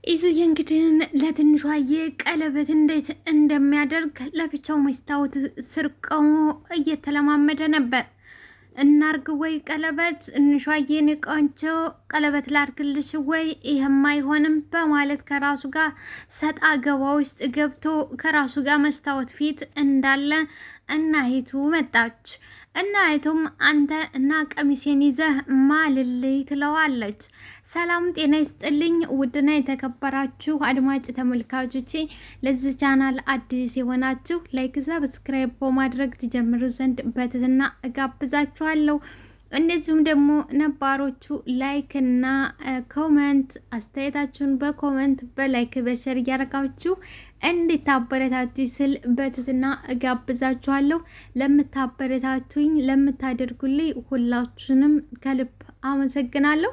ኢዙዬ እንግዲህ ለትንሿዬ ቀለበት እንዴት እንደሚያደርግ ለብቻው መስታወት ስር ቆሞ እየተለማመደ ነበር። እናርግ ወይ ቀለበት ትንሿዬን ቆንጆ ቀለበት ላርግልሽ ወይ ይህም አይሆንም በማለት ከራሱ ጋር ሰጣ ገባ ውስጥ ገብቶ ከራሱ ጋር መስታወት ፊት እንዳለ እናይቱ መጣች። እናይቱም አንተ እና ቀሚሴን ይዘህ ማልልይ ትለዋለች። ሰላም ጤና ይስጥልኝ ውድና የተከበራችሁ አድማጭ ተመልካቾቼ፣ ለዚህ ቻናል አዲስ የሆናችሁ ላይክ፣ ሰብስክራይብ በማድረግ ትጀምሩ ዘንድ በትህትና እጋብዛችኋለሁ። እንደዚሁም ደግሞ ነባሮቹ ላይክ እና ኮመንት አስተያየታችሁን በኮመንት በላይክ በሸር እያደረጋችሁ እንድታበረታቱኝ ስል በትህትና እጋብዛችኋለሁ። ለምታበረታቱኝ ለምታደርጉልኝ ሁላችሁንም ከልብ አመሰግናለሁ።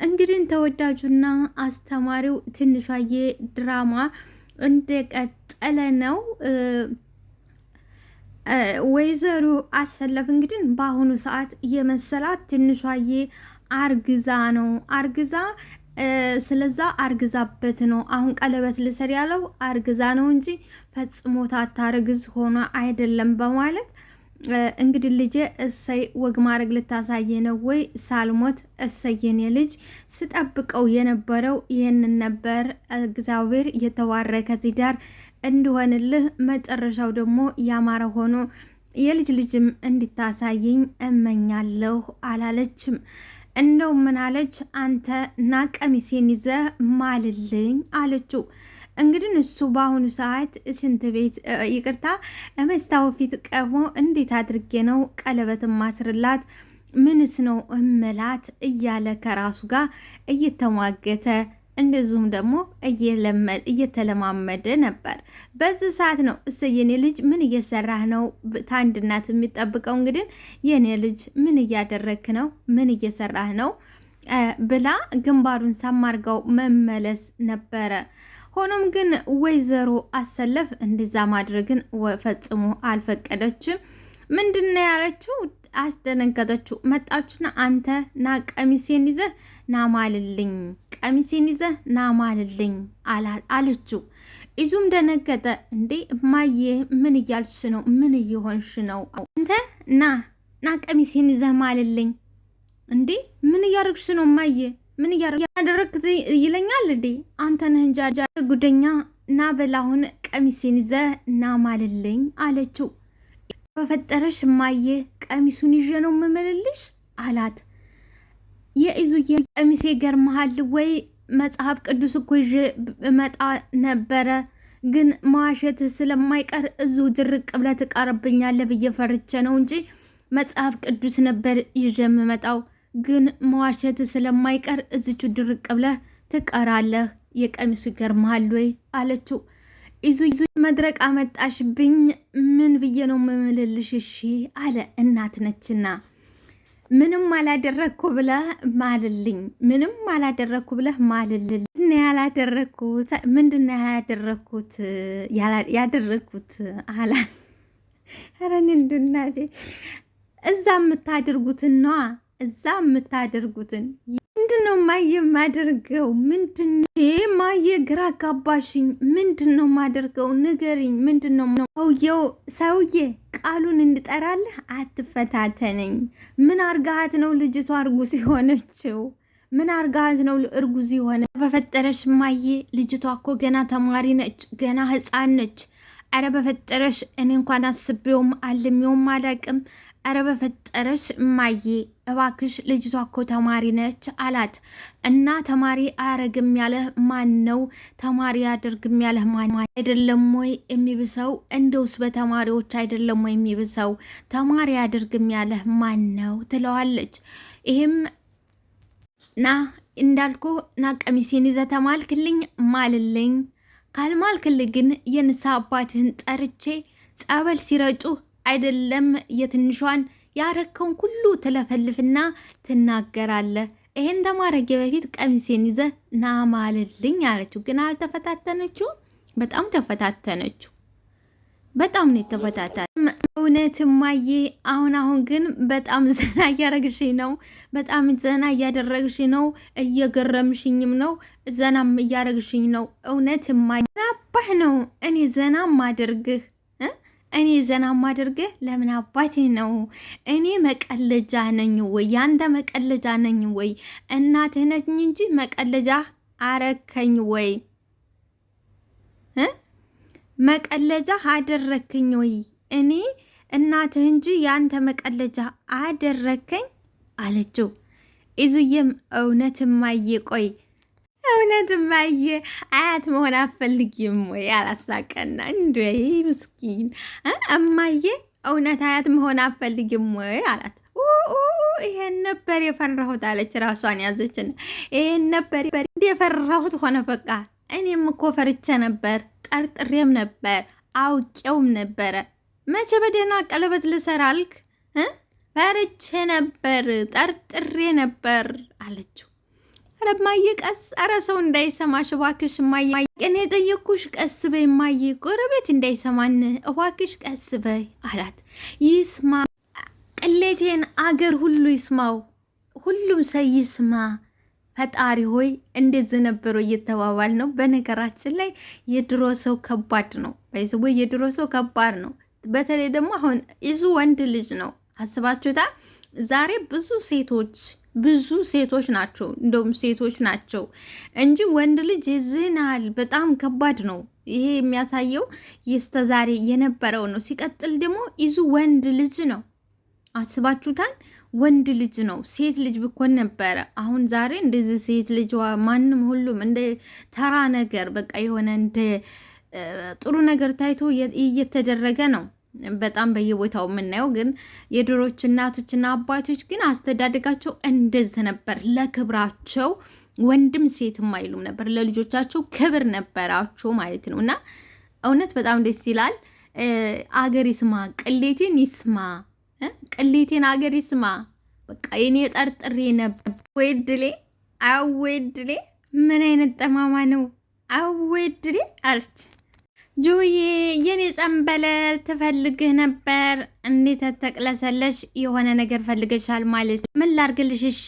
እንግዲህ ተወዳጁና አስተማሪው ትንሿዬ ድራማ እንደቀጠለ ነው። ወይዘሮ አሰለፍ እንግዲህ በአሁኑ ሰዓት የመሰላት ትንሿዬ አርግዛ ነው። ስለዛ አርግዛበት ነው አሁን ቀለበት ልሰር ያለው አርግዛ ነው እንጂ ፈጽሞታ አታርግዝ ሆኖ አይደለም በማለት እንግዲህ ልጄ እሰይ ወግ ማድረግ ልታሳየ ነው ወይ ሳልሞት እሰየን የልጅ ስጠብቀው የነበረው ይህንን ነበር። እግዚአብሔር የተባረከ ትዳር እንዲሆንልህ መጨረሻው ደግሞ ያማረ ሆኖ የልጅ ልጅም እንድታሳየኝ እመኛለሁ አላለችም። እንደው ምን አለች? አንተ ና ቀሚሴን ይዘህ ማልልኝ አለችው። እንግዲህ እሱ በአሁኑ ሰዓት ሽንት ቤት ይቅርታ መስታወት ፊት ቀርቦ እንዴት አድርጌ ነው ቀለበት ማስርላት ምንስ ነው እመላት እያለ ከራሱ ጋር እየተሟገተ እንደዚሁም ደግሞ እየተለማመደ ነበር። በዚህ ሰዓት ነው እሰየኔ ልጅ ምን እየሰራህ ነው? ታንድ እናት የሚጠብቀው እንግዲህ የኔ ልጅ ምን እያደረክ ነው? ምን እየሰራህ ነው? ብላ ግንባሩን ሳማርጋው መመለስ ነበረ። ሆኖም ግን ወይዘሮ አሰለፍ እንደዛ ማድረግን ፈጽሞ አልፈቀደችም። ምንድነው ያለችው? አስደነገጠችው። መጣችና አንተ ና ቀሚሴን ይዘህ ና ማልልኝ፣ ቀሚሴን ይዘህ ና ማልልኝ አለችው። ይዙም ደነገጠ። እንዴ እማዬ ምን እያልሽ ነው? ምን እየሆንሽ ነው? አንተ ና ቀሚሴን ይዘህ ማልልኝ። እንዴ ምን እያደረግሽ ነው እማዬ? ምን እያደረግ ይለኛል እንዴ? አንተ ነህ እንጃ ጉደኛ። ና በላሁን ቀሚሴን ይዘህ ና ማልልኝ አለችው። በፈጠረሽ እማዬ ቀሚሱን ይዤ ነው የምምልልሽ አላት። የኢዙዬ ቀሚሴ ገርመሃል ወይ? መጽሐፍ ቅዱስ እኮ ይዤ እመጣ ነበረ፣ ግን መዋሸት ስለማይቀር እዚሁ ድርቅ ብለህ ትቀርብኛለህ ብዬ ፈርቼ ነው እንጂ መጽሐፍ ቅዱስ ነበር ይዤ የምመጣው፣ ግን መዋሸት ስለማይቀር እዚቹ ድርቅ ብለህ ትቀራለህ። የቀሚሱ ገርመሃል ወይ አለችው። ይዙ መድረቅ አመጣሽብኝ፣ ምን ብዬ ነው የምምልልሽ? እሺ አለ። እናት ነችና ምንም አላደረግኩ ብለህ ማልልኝ፣ ምንም አላደረግኩ ብለህ ማልልኝ። ምንድን ያደረግኩት አላ ረን እንዱናቴ እዛ የምታደርጉትን ነዋ፣ እዛ የምታደርጉትን ምንድን ነው ማየ የማደርገው? ምንድን ማየ ግራ ጋባሽኝ። ምንድን ነው የማደርገው? ንገሪኝ። ምንድን ነው ሰውዬ ቃሉን እንድጠራልህ አትፈታተነኝ። ምን አርጋሃት ነው ልጅቷ እርጉዝ የሆነችው? ምን አርጋሃት ነው እርጉዝ የሆነ? በፈጠረሽ ማየ ልጅቷ እኮ ገና ተማሪ ነች፣ ገና ህፃን ነች። አረ በፈጠረሽ እኔ እንኳን አስቤውም አልሜውም አላቅም። አረ በፈጠረሽ እማዬ እባክሽ ልጅቷ እኮ ተማሪ ነች አላት። እና ተማሪ አያረግም ያለህ ማን ነው? ተማሪ አያደርግም ያለህ ማን አይደለም ወይ የሚብሰው? እንደውስ በተማሪዎች አይደለም ወይ የሚብሰው? ተማሪ አያደርግም ያለህ ማን ነው ትለዋለች። ይህም ና እንዳልኩ ና ቀሚሴን ይዘህ ተማልክልኝ ማልልኝ፣ ካልማልክልኝ ግን የንሳ አባትህን ጠርቼ ጸበል ሲረጩ አይደለም የትንሿን ያረከውን ሁሉ ትለፈልፍና ትናገራለህ። ይሄን ተማረጌ በፊት ቀሚሴን ይዘህ ና ማልልኝ አለችው። ግን አልተፈታተነችው፣ በጣም ተፈታተነችው። በጣም ነው የተፈታታል። እውነት እማዬ፣ አሁን ግን በጣም ዘና እያደረግሽ ነው። በጣም ዘና እያደረግሽ ነው። እየገረምሽኝም ነው። ዘናም እያደረግሽኝ ነው። እውነት እማዬ፣ አባህ ነው እኔ ዘና ማደርግህ እኔ ዘና ማደርግህ ለምን አባቴ ነው? እኔ መቀለጃ ነኝ ወይ? ያንተ መቀለጃ ነኝ ወይ? እናትህ ነኝ እንጂ መቀለጃ አረከኝ ወይ? መቀለጃ አደረክኝ ወይ? እኔ እናትህ እንጂ ያንተ መቀለጃ አደረከኝ አለችው። ኢዙዬም እውነት እማዬ፣ ቆይ እውነት እማዬ አያት መሆን አፈልጊም ወይ? አላሳቀና እንደ ምስኪን እማዬ እውነት አያት መሆን አፈልጊም ወይ አላት። ይሄን ነበር የፈራሁት አለች። ራሷን ያዘችን። ይሄን ነበር የፈራሁት ሆነ። በቃ እኔም እኮ ፈርቼ ነበር፣ ጠርጥሬም ነበር፣ አውቄውም ነበረ። መቼ በደህና ቀለበት ልሰራ አልክ? ፈርቼ ነበር፣ ጠርጥሬ ነበር አለችው። ኧረ እማዬ ቀስ፣ ኧረ ሰው እንዳይሰማሽ እባክሽ እማዬ፣ እኔ የጠየኩሽ ቀስ በይ እማዬ፣ ጎረቤት እንዳይሰማን እባክሽ ቀስ በይ አላት። ይስማ ቅሌቴን አገር ሁሉ ይስማው፣ ሁሉም ሰው ይስማ። ፈጣሪ ሆይ እንደዚህ ነበሩ እየተባባል ነው። በነገራችን ላይ የድሮ ሰው ከባድ ነው። ባይዘው የድሮ ሰው ከባድ ነው። በተለይ ደግሞ አሁን ይዙ ወንድ ልጅ ነው። አስባችሁታ? ዛሬ ብዙ ሴቶች ናቸው፣ እንደውም ሴቶች ናቸው እንጂ ወንድ ልጅ ይዝናል። በጣም ከባድ ነው። ይሄ የሚያሳየው የስተዛሬ የነበረው ነው። ሲቀጥል ደግሞ ይዙ ወንድ ልጅ ነው። አስባችሁታል? ወንድ ልጅ ነው። ሴት ልጅ ብኮን ነበረ። አሁን ዛሬ እንደዚህ ሴት ልጅ ማንም ሁሉም እንደ ተራ ነገር በቃ የሆነ እንደ ጥሩ ነገር ታይቶ እየተደረገ ነው። በጣም በየቦታው የምናየው ግን የድሮች እናቶችና አባቶች ግን አስተዳደጋቸው እንደዚህ ነበር። ለክብራቸው ወንድም ሴትም አይሉም ነበር። ለልጆቻቸው ክብር ነበራቸው ማለት ነው። እና እውነት በጣም ደስ ይላል። አገር ይስማ፣ ቅሌቴን ይስማ፣ ቅሌቴን አገር ይስማ። በቃ የኔ ጠርጥሬ ነበር። ወይድሌ አወይድሌ፣ ምን አይነት ጠማማ ነው? አወይድሌ አለች። ጆዬ የኔ ጠንበለል ትፈልግህ ነበር። እንዴት ተቅለሰለሽ? የሆነ ነገር ፈልገሻል ማለት ምን ላርግልሽ? እሺ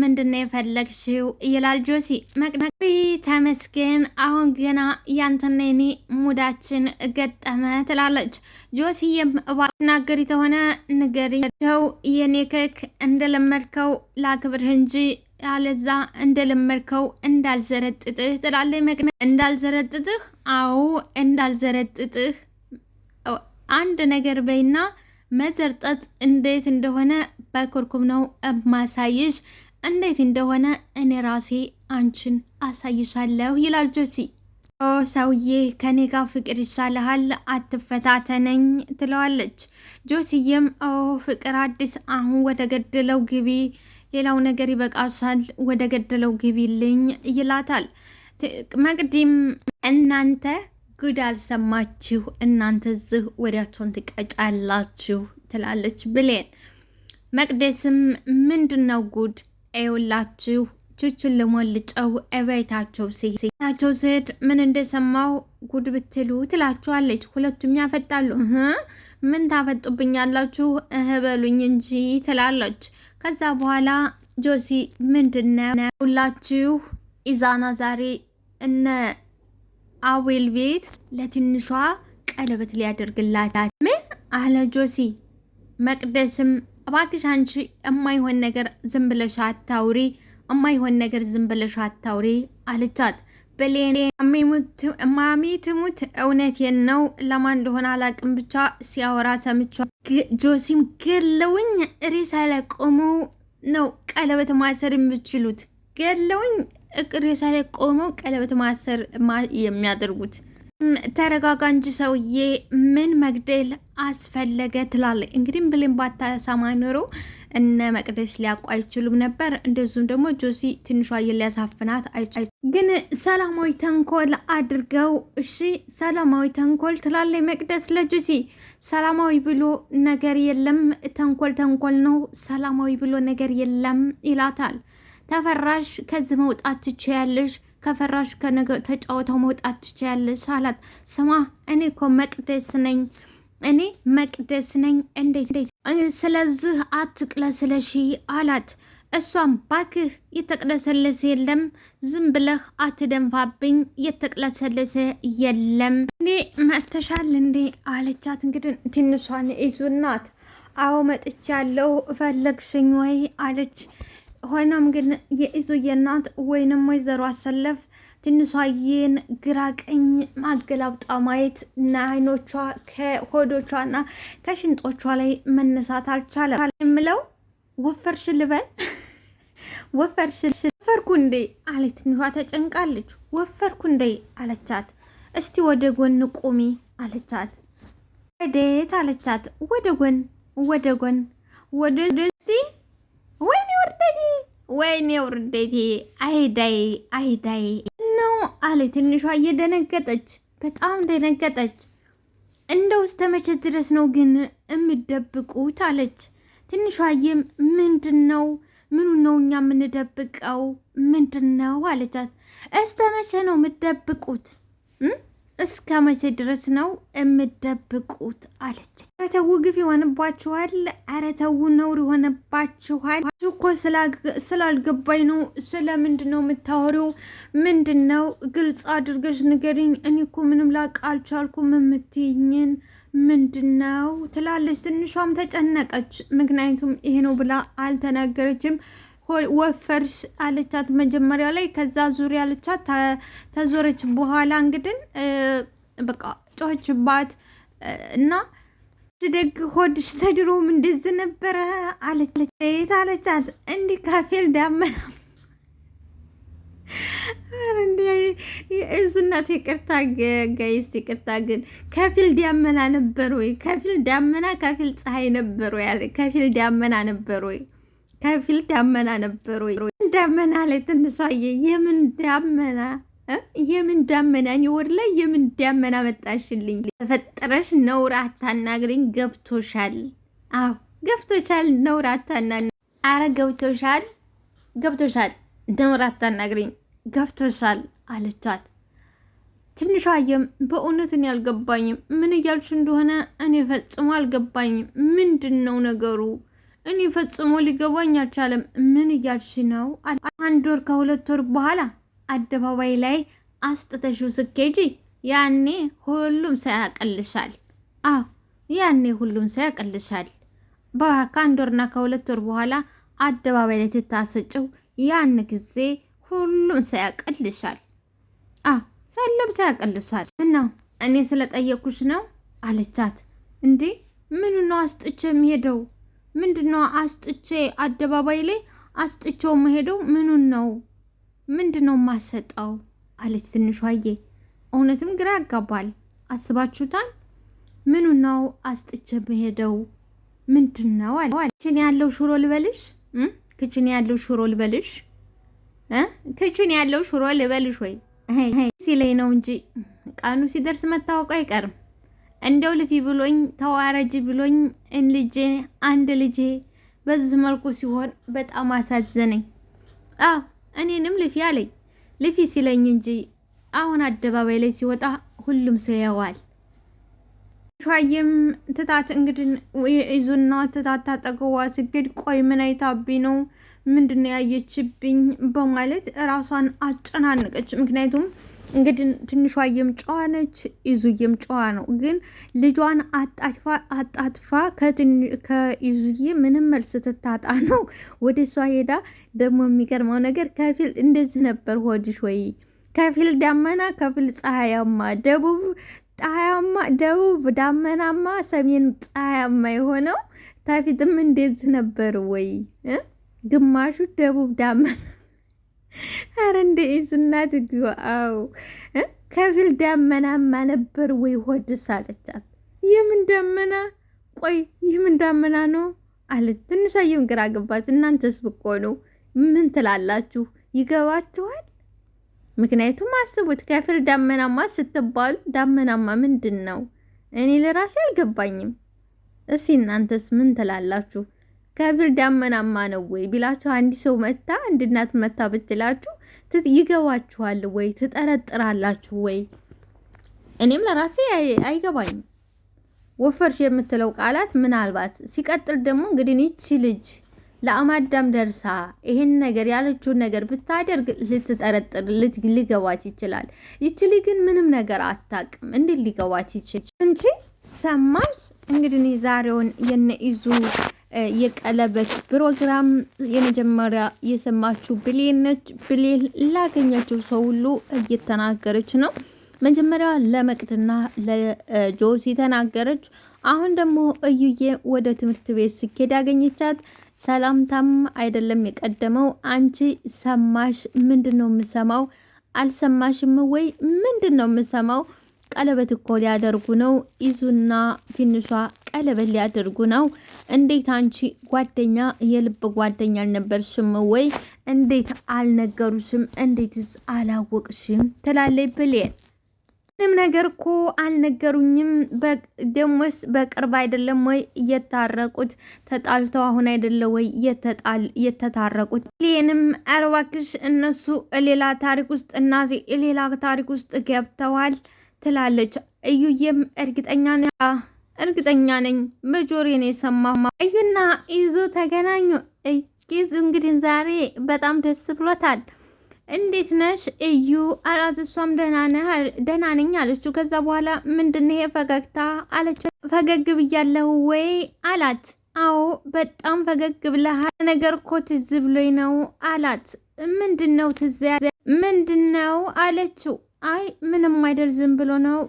ምንድነው የፈለግሽው? ይላል ጆሲ። መቅነቂ ተመስገን፣ አሁን ገና ያንተና የኔ ሙዳችን ገጠመ ትላለች። ጆሲዬም እባክናገሪ ተሆነ ንገሪ፣ ተው የኔ ክክ እንደለመድከው ላክብርህ እንጂ ያለዛ እንደለመድከው እንዳልዘረጥጥህ ትላለች። መቅነ እንዳልዘረጥጥህ? አዎ እንዳልዘረጥጥህ። አንድ ነገር በይና መዘርጠጥ እንዴት እንደሆነ በኩርኩም ነው እማሳይሽ። እንዴት እንደሆነ እኔ ራሴ አንቺን አሳይሻለሁ ይላል ጆሲ። ኦ ሰውዬ ከኔ ጋር ፍቅር ይሻልሃል፣ አትፈታተነኝ ትለዋለች። ጆሲዬም ኦ ፍቅር አዲስ፣ አሁን ወደ ገደለው ግቢ፣ ሌላው ነገር ይበቃሻል፣ ወደ ገደለው ግቢልኝ ይላታል። መቅዲም እናንተ ጉድ አልሰማችሁ፣ እናንተ ዝህ ወዲያቸውን ትቀጫላችሁ ትላለች ብሌን። መቅደስም ምንድን ነው ጉድ? አይውላችሁ ቹቹን ልሞልጨው እቤታቸው ሲሄዳቸው ስሄድ ምን እንደሰማው ጉድ ብትሉ ትላችኋለች። ሁለቱም ያፈጣሉ። ምን ታፈጡብኛላችሁ? በሉኝ እንጂ ትላለች። ከዛ በኋላ ጆሲ ምንድነው ሁላችሁ ኢዛና ዛሬ እነ አዌል ቤት ለትንሿ ቀለበት ሊያደርግላት ምን አለ ጆሲ። መቅደስም እባክሽ አንቺ የማይሆን ነገር ዝም ብለሽ አታውሪ፣ የማይሆን ነገር ዝም ብለሽ አታውሪ አለቻት። በሌኔ ማሚ ትሙት እውነቴን ነው፣ ለማን እንደሆነ አላቅም፣ ብቻ ሲያወራ ሰምቻ። ጆሲም ገለውኝ ሬሳ ላይ ቆመው ነው ቀለበት ማሰር የሚችሉት፣ ገለውኝ ሬሳ ላይ ቆመው ቀለበት ማሰር የሚያደርጉት። ተረጋጋ እንጂ ሰውዬ፣ ምን መግደል አስፈለገ ትላለች። እንግዲህ ብሌን ባታሰማ ኖሮ እነ መቅደስ ሊያውቁ አይችሉም ነበር። እንደዚሁም ደግሞ ጆሲ ትንሿ ሊያሳፍናት ግን ሰላማዊ ተንኮል አድርገው እሺ፣ ሰላማዊ ተንኮል ትላለች መቅደስ ለጆሲ። ሰላማዊ ብሎ ነገር የለም፣ ተንኮል ነው፣ ሰላማዊ ብሎ ነገር የለም ይላታል። ተፈራሽ ከዚህ መውጣት ትችያለሽ፣ ከፈራሽ ከነገ ተጫውተው መውጣት ትችያለሽ አላት። ስማ እኔ እኮ መቅደስ ነኝ እንዴት ስለዚህ አትቅለስለሺ አላት። እሷም ባክህ የተቅለሰለሰ የለም ዝም ብለህ አትደንፋብኝ፣ የተቅለሰለሰ የለም እንዴ መጥተሻል እንዴ አለቻት። እንግዲህ ትንሿን ኢዙናት አዎ መጥቻለሁ ፈለግሽኝ ወይ አለች። ሆኖም ግን የኢዙዬ እናት ወይንም ወይዘሮ አሰለፍ ትንሿዬን ግራ ቀኝ ማገላብጣ ማየት እና አይኖቿ ከሆዶቿና ከሽንጦቿ ላይ መነሳት አልቻለም። የምለው ወፈርሽ ልበል ወፈርኩ እንዴ አለች። ትንሿ ተጨንቃለች። ወፈርኩ እንዴ አለቻት። እስቲ ወደ ጎን ቁሚ አለቻት። ወዴት አለቻት። ወደ ጎን እስቲ ወይኔ ውርደቴ አይዳይ ነው አለ ትንሿ እየደነገጠች በጣም ደነገጠች። እንደው እስከ መቼ ድረስ ነው ግን የምትደብቁት አለች። ትንሿዬም ምንድነው ምኑ ነው እኛ የምንደብቀው ምንድነው አለቻት። እስከ መቼ ነው የምትደብቁት እስከ መቼ ድረስ ነው የምትደብቁት አለች። ኧረ ተው ግፍ ይሆንባችኋል፣ ኧረ ተው ነውር ይሆንባችኋል እኮ ስላልገባኝ ነው። ስለምንድን ነው የምታወሪው? ምንድን ነው ግልጽ አድርገሽ ንገሪኝ። እኔ እኮ ምንም ላቅ አልቻልኩም የምትይኝን ምንድን ነው ትላለች። ትንሿም ተጨነቀች። ምክንያቱም ይሄ ነው ብላ አልተናገረችም። ወፈርሽ አለቻት መጀመሪያ ላይ። ከዛ ዙሪያ አለቻት። ተዞረች በኋላ እንግዲህ በቃ ጮኸችባት እና ደግ ሆድሽ ተድሮም እንደዚህ ነበረ አለቻት። እንዲህ ከፊል ዳመና እዙናት ይቅርታ ጋይስ ይቅርታ፣ ግን ከፊል ዳመና ነበር ወይ? ከፊል ዳመና ከፊል ፀሐይ ነበር ወይ? ከፊል ዳመና ነበር ወይ? ከፊል ዳመና ነበር ወይ? ዳመና ላይ ትንሷዬ የምን ዳመና እኔ ወር ላይ የምን ዳመና መጣሽልኝ? ተፈጠረሽ ነውር አታናግሪኝ። ገብቶሻል? አዎ ገብቶሻል። ነውር አታናግሪኝ። አረ ገብቶሻል ነውር አታናግሪኝ ገብቶሻል አለቻት። ትንሿዬም በእውነት እኔ አልገባኝም፣ ምን እያልሽ እንደሆነ እኔ ፈጽሞ አልገባኝም። ምንድን ነው ነገሩ? እኔ ፈጽሞ ሊገባኝ አልቻለም። ምን እያልሽ ነው? 1 ወር ከ2 ወር በኋላ አደባባይ ላይ አስጥተሽው ስኬጂ ያኔ ሁሉም ሰው ያቀልሻል። አዎ ያኔ ሁሉም ሰው ያቀልሻል። ከ1 ወርና ከ2 ወር በኋላ አደባባይ ላይ ትታሰጭው ያን ጊዜ ሁሉም ሰው ያቀልሻል። ሁሉም ሰው ያቀልሻል። እናው እኔ ስለጠየኩሽ ነው አለቻት። እንዴ ምኑ ነው አስጥቼ የሚሄደው? ምንድነው አስጥቼ አደባባይ ላይ አስጥቼው መሄደው? ምኑን ነው ምንድነው ማሰጣው አለች ትንሿዬ። እውነትም ግራ ያጋባል። አስባችሁታል? ምኑ ነው አስጥቼ መሄደው ምንድነው አለ። ክችን ያለው ሽሮ ልበልሽ? ክችን ያለው ሽሮ ልበልሽ? ክችን ያለው ሽሮ ልበልሽ ወይ ሲለኝ ነው እንጂ ቀኑ ሲደርስ መታወቁ አይቀርም። እንደው ልፊ ብሎኝ ተዋረጅ ብሎኝ አንድ ልጄ በዚህ መልኩ ሲሆን በጣም አሳዘነኝ። እኔንም ልፊ አለኝ። ልፊ ሲለኝ እንጂ አሁን አደባባይ ላይ ሲወጣ ሁሉም ሰው ያዋል። ሻየም ትታት እንግዲህ ይዙና ትታት ታጠገዋ ስግድ ቆይ ምን አይታቢ ነው ምንድነው ያየችብኝ በማለት ራሷን አጨናነቀች። ምክንያቱም እንግዲህ ትንሿዬም ጨዋ ነች፣ ይዙዬም ጨዋ ነው። ግን ልጇን አጣጥፋ ከይዙዬ ምንም መልስ ትታጣ ነው ወደ እሷ ሄዳ። ደግሞ የሚገርመው ነገር ከፊል እንደዚህ ነበር ሆድሽ ወይ? ከፊል ዳመና ከፊል ፀሐያማ፣ ደቡብ ዳመናማ፣ ሰሜን ፀሐያማ የሆነው ከፊትም እንደዚህ ነበር ወይ? ግማሹ ደቡብ ዳመና። አረ እንደ ኢዙናት ግዋው ከፊል ዳመናማ ነበር ወይ ሆድስ አለቻት። የምን ዳመና? ቆይ የምን ዳመና ነው አለች። ትንሿዬም ግራ ገባት። እናንተስ ብትሆኑ ምን ትላላችሁ? ይገባችኋል? ምክንያቱም አስቡት፣ ከፊል ዳመናማ ስትባሉ ዳመናማ ምንድን ነው? እኔ ለራሴ አልገባኝም። እስኪ እናንተስ ምን ትላላችሁ? ከፊል ዳመናማ ነው ወይ ቢላችሁ፣ አንድ ሰው መታ አንድ እናት መታ ብትላችሁ ይገባችኋል ወይ? ትጠረጥራላችሁ ወይ? እኔም ለራሴ አይገባኝም። ወፈርሽ የምትለው ቃላት ምናልባት ሲቀጥል ደግሞ እንግዲህ ይቺ ልጅ ለአማዳም ደርሳ ይሄን ነገር ያለችውን ነገር ብታደርግ ልትጠረጥር ሊገባት ይችላል። ይቺ ልጅ ግን ምንም ነገር አታውቅም። እንዴት ሊገባት ይችላል እንጂ ሰማሽ? እንግዲህ ዛሬውን የነኢዙ የቀለበት ፕሮግራም የመጀመሪያ የሰማችሁ ብሌን ነች። ብሌን ላገኛችሁ ሰው ሁሉ እየተናገረች ነው። መጀመሪያ ለመቅድና ለጆሲ ተናገረች። አሁን ደግሞ እዩዬ ወደ ትምህርት ቤት ስኬድ ያገኘቻት ሰላምታም አይደለም የቀደመው። አንቺ ሰማሽ? ምንድነው የምሰማው? አልሰማሽም ወይ? ምንድነው የምሰማው? ቀለበት እኮ ሊያደርጉ ነው። ኢዙና ትንሿ ቀለበት ሊያደርጉ ነው። እንዴት አንቺ ጓደኛ የልብ ጓደኛ አልነበርሽም ወይ? እንዴት አልነገሩሽም? እንዴትስ አላወቅሽም? ትላለች ብሌን። ምንም ነገር እኮ አልነገሩኝም። ደሞስ በቅርብ አይደለም ወይ እየታረቁት? ተጣልተው አሁን አይደለ ወይ የተታረቁት? ሌንም አረባክሽ እነሱ ሌላ ታሪክ ውስጥ እናቴ ሌላ ታሪክ ውስጥ ገብተዋል ትላለች። እዩዬም እርግጠኛ ነኝ በጆሮዬ የሰማሁ። እዩና ኢዙ ተገናኙ። ኢዙ እንግዲህ ዛሬ በጣም ደስ ብሎታል። እንዴት ነሽ እዩ አላት። እሷም ደህና ነኝ አለችው። ከዛ በኋላ ምንድነው ይሄ ፈገግታ አለች። ፈገግ ብያለሁ ወይ አላት። አዎ በጣም ፈገግ ብለሃል። ነገር እኮ ትዝ ብሎኝ ነው አላት። ምንድነው ትዝ ምንድነው አለችው። አይ ምንም አይደል ዝም ብሎ ነው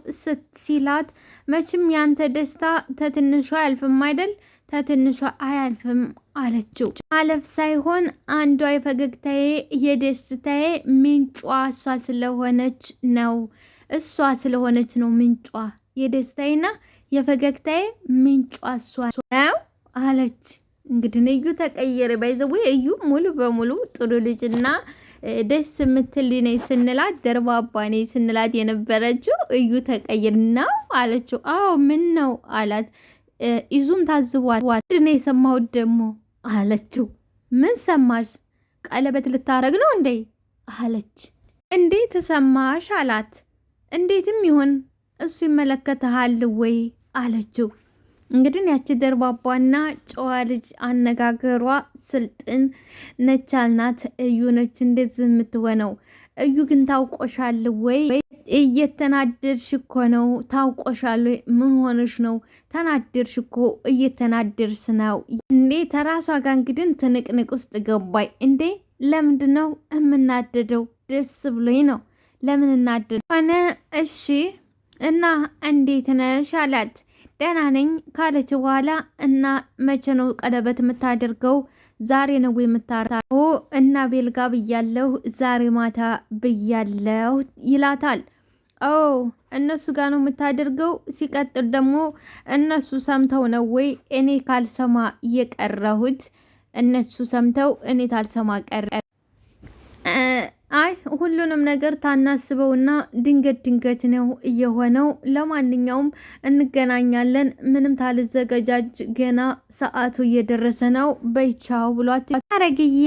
ሲላት፣ መቼም ያንተ ደስታ ተትንሿ አያልፍም አይደል? ተትንሿ አያልፍም አለችው። ማለፍ ሳይሆን አንዷ የፈገግታዬ የደስታዬ ምንጯ እሷ ስለሆነች ነው። እሷ ስለሆነች ነው ምንጯ። የደስታዬና የፈገግታዬ ምንጯ እሷ ነው አለች። እንግዲህ እዩ ተቀየረ። ባይዘው እዩ ሙሉ በሙሉ ጥሩ ልጅና ደስ የምትል ነኝ ስንላት ደርባባ ነኝ ስንላት የነበረችው እዩ ተቀይር ነው አለችው። አዎ ምን ነው አላት። ኢዙም ታዝቧት ድነ የሰማሁት ደግሞ አለችው። ምን ሰማሽ? ቀለበት ልታረግ ነው እንዴ አለች። እንዴት ሰማሽ አላት። እንዴትም ይሁን እሱ ይመለከተሃል ወይ አለችው። እንግዲህ ያቺ ደርባባና ጨዋ ልጅ አነጋገሯ ስልጥን ነቻልናት እዩ ነች እንደዚህ የምትሆነው። እዩ ግን ታውቆሻል ወይ? እየተናደድሽ እኮ ነው። ታውቆሻል ወይ? ምን ሆነሽ ነው? ተናደድሽ እኮ እየተናደድሽ ነው እንዴ? ተራሷ ጋር እንግዲህ ትንቅንቅ ውስጥ ገባይ እንዴ። ለምንድን ነው የምናደደው? ደስ ብሎኝ ነው። ለምን እናደድ ሆነ? እሺ እና እንዴት ነሽ አላት። ደህና ነኝ ካለች በኋላ እና መቼ ነው ቀለበት የምታደርገው? ዛሬ ነው የምታረው? እና ቤልጋ ብያለሁ ዛሬ ማታ ብያለሁ ይላታል። ኦ እነሱ ጋር ነው የምታደርገው? ሲቀጥል ደግሞ እነሱ ሰምተው ነው ወይ እኔ ካልሰማ የቀረሁት? እነሱ ሰምተው እኔ ታልሰማ ቀረ? አይ ሁሉንም ነገር ታናስበውና ድንገት ነው እየሆነው። ለማንኛውም እንገናኛለን፣ ምንም ታልዘገጃጅ፣ ገና ሰዓቱ እየደረሰ ነው፣ በይቻው ብሏት አረግዬ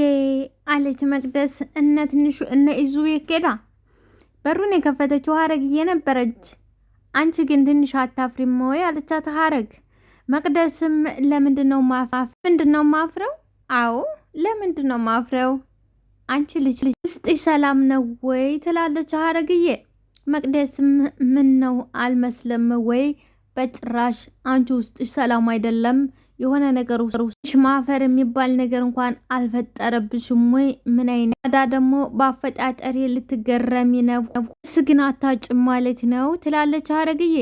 አለች መቅደስ። እነ ትንሹ እነ ኢዙ ኬዳ በሩን የከፈተችው ሀረግዬ ነበረች። አንቺ ግን ትንሽ አታፍሪም ወይ አለቻት ሀረግ። መቅደስም ለምንድነው ማፍረው? አዎ ለምንድነው ማፍረው? አንቺ ልጅ ውስጥሽ ሰላም ነው ወይ ትላለች ሀረግዬ። መቅደስም ምን ነው አልመስለም ወይ? በጭራሽ አንቺ ውስጥሽ ሰላም አይደለም። የሆነ ነገር ውስጥሽ ማፈር የሚባል ነገር እንኳን አልፈጠረብሽም ወይ? ምን አይነት አዳ ደግሞ በአፈጣጠሬ ልትገረሚ ነው። ስግን አታጭም ማለት ነው ትላለች ሀረግዬ።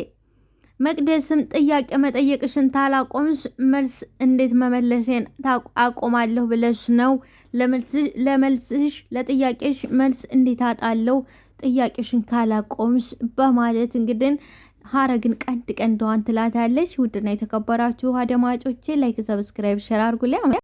መቅደስም ጥያቄ መጠየቅሽን ታላቆምሽ መልስ እንዴት መመለሴን አቆማለሁ ብለሽ ነው? ለመልስሽ ለጥያቄሽ መልስ እንዴት አጣለው ጥያቄሽን ካላቆምሽ በማለት እንግዲህ ሀረግን ቀንድ ቀንደዋን ትላታለች። ውድና የተከበራችሁ አድማጮቼ ላይክ፣ ሰብስክራይብ፣ ሸር አድርጉልኝ።